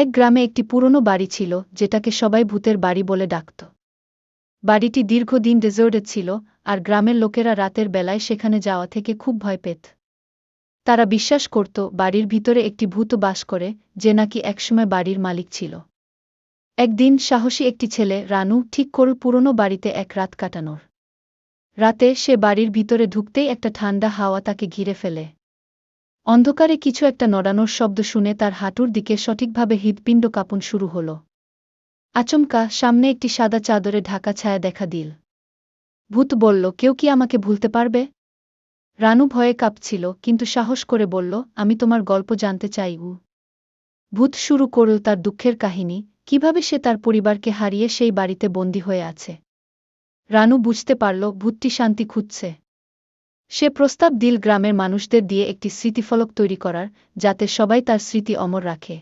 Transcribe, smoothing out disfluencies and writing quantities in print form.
এক গ্রামে একটি পুরনো বাড়ি ছিল, যেটাকে সবাই ভূতের বাড়ি বলে ডাকত। বাড়িটি দীর্ঘদিন ডেজার্টেড ছিল, আর গ্রামের লোকেরা রাতের বেলায় সেখানে যাওয়া থেকে খুব ভয় পেত। তারা বিশ্বাস করত বাড়ির ভিতরে একটি ভূত বাস করে, যে নাকি একসময় বাড়ির মালিক ছিল। একদিন সাহসী একটি ছেলে, রানু, ঠিক করল পুরনো বাড়িতে এক রাত কাটানোর। রাতে সে বাড়ির ভিতরে ঢুকতেই একটা ঠান্ডা হাওয়া তাকে ঘিরে ফেলে। অন্ধকারে কিছু একটা নড়ানোর শব্দ শুনে তার হাঁটুর দিকে সঠিকভাবে হৃৎপিণ্ড কাঁপন শুরু হল। আচমকা সামনে একটি সাদা চাদরে ঢাকা ছায়া দেখা দিল। ভূত বলল, কেউ কি আমাকে ভুলতে পারবে? রানু ভয়ে কাঁপছিল, কিন্তু সাহস করে বলল, আমি তোমার গল্প জানতে চাই। ভূত শুরু করল তার দুঃখের কাহিনী, কিভাবে সে তার পরিবারকে হারিয়ে সেই বাড়িতে বন্দী হয়ে আছে। রানু বুঝতে পারল ভূতটি শান্তি খুঁজছে। সে প্রস্তাব দিল গ্রামের মানুষদের দিয়ে একটি স্মৃতিফলক তৈরি করার, যাতে সবাই তার স্মৃতি অমর রাখে।